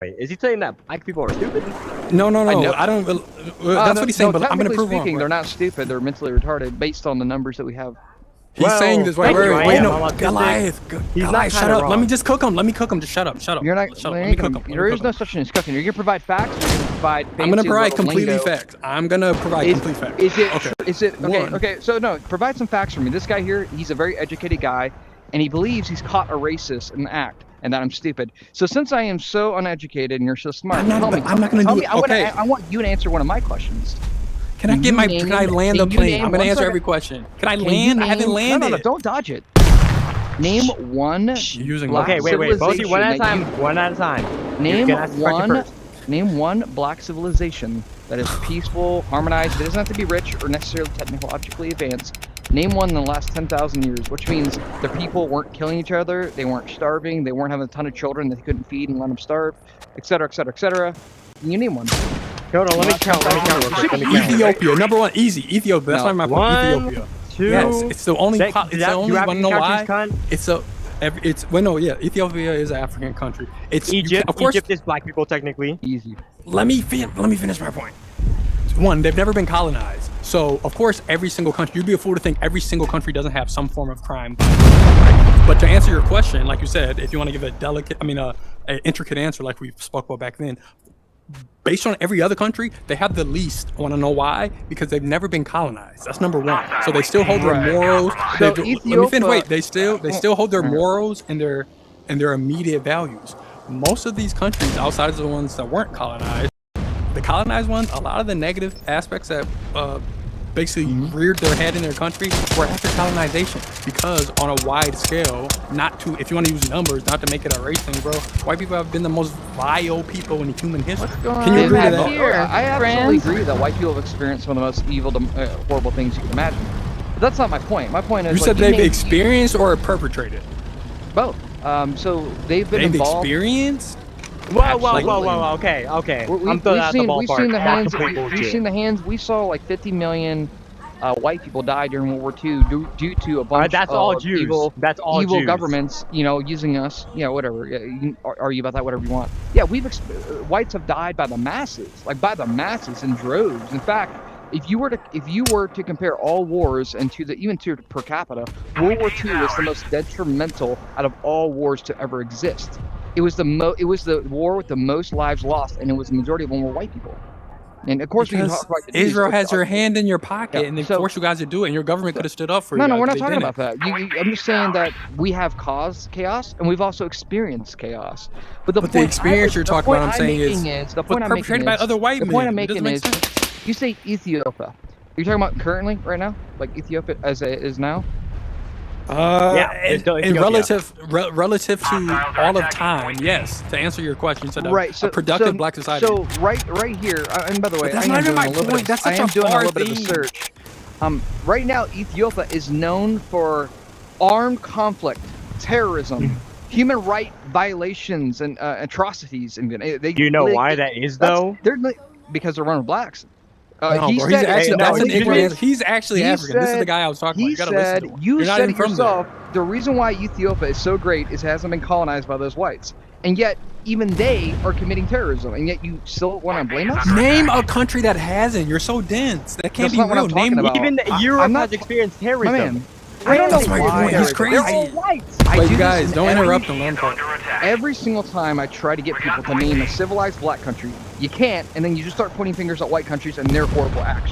Wait, is he saying that black people are stupid? No. I don't. That's what he's saying. But I'm gonna prove speaking, wrong. They're not stupid. They're mentally retarded based on the numbers that we have. He's saying this. Wait, no, Goliath. Goliath, shut up. Let me just cook him. Let me cook him. Just shut up. You're not. Shut up. Let me cook him. There is no such thing as cooking. You're gonna provide facts. You're gonna provide. I'm gonna provide completely facts. I'm gonna provide complete facts. Is it? Okay. Is it? Okay. Okay. So no, provide some facts for me. This guy here, he's a very educated guy, and he believes he's caught a racist in the act, and that I'm stupid. So since I am so uneducated and you're so smart, I'm not gonna do it. Okay. I want you to answer one of my questions. Can I land the plane? I'm gonna answer every question. Can I land? I haven't landed. No, don't dodge it. Name one. Okay, wait. Both one at a time. One at a time. Name one black civilization that is peaceful, harmonized. It doesn't have to be rich or necessarily technologically advanced. Name one in the last 10,000 years, which means the people weren't killing each other, they weren't starving, they weren't having a ton of children that they couldn't feed and let them starve, etc., etc., etc. You name one. Hold on, let me count real quick. Ethiopia, number one, easy. Ethiopia. That's why my point. Ethiopia. 2. Yes, it's the only. It's the only one. Know why? Ethiopia is an African country. It's Egypt. Of course, Egypt is black people technically. Easy. Let me finish my point. One, they've never been colonized. So, of course, every single country, you'd be a fool to think every single country doesn't have some form of crime. But to answer your question, like you said, if you want to give an intricate answer like we spoke about back then, based on every other country, they have the least. I want to know why? Because they've never been colonized. That's number one. So they still hold their morals. So They still hold their morals and their immediate values. Most of these countries, outside of the ones that weren't colonized, the colonized ones, a lot of the negative aspects that basically reared their head in their country were after colonization, because on a wide scale, if you want to use numbers, not to make it a race thing, bro, white people have been the most vile people in human history. Can you agree to that? I absolutely agree that white people have experienced some of the most evil, horrible things you can imagine. But that's not my point. My point is, you said they've experienced or perpetrated? Both. So they've been involved. Experienced? Whoa. Okay. I'm throwing out the ballpark. We've seen the hands. We saw like 50 million white people die during World War II due to a bunch of evil Jews. Governments, using us, whatever. You can argue about that, whatever you want. Yeah, whites have died by the masses, in droves. In fact, if you were to compare all wars and even to per capita, World War II was the most detrimental out of all wars to ever exist. It was the war with the most lives lost, and it was the majority of them were white people. And of course, Israel has your hand in your pocket, and they force you guys to do it, and your government could have stood up for you. No, we're not talking about that. I'm just saying that we have caused chaos, and we've also experienced chaos. But the experience you're talking about, I'm saying, is perpetrated by other white men. The point I'm making is, you say Ethiopia. You're talking about currently, right now, like Ethiopia as it is now. Relative to all of time, yes. To answer your question, so a productive black society. So right here, and by the way, that's not even my point. That's such a far thing. Search. Right now, Ethiopia is known for armed conflict, terrorism, human right violations, and atrocities. And why that is though? Because they're running blacks. He's actually African. This is the guy I was talking about. You said it yourself. The reason why Ethiopia is so great is it hasn't been colonized by those whites, and yet even they are committing terrorism, and yet you still want to blame us? Name a country that hasn't. You're so dense. That can't be real. Even Europe has experienced terrorism. Man, I don't know why. He's crazy. They're all whites. Wait, you guys, don't interrupt him. Every single time I try to get people to name a civilized black country, you can't, and then you just start pointing fingers at white countries and their horrible actions.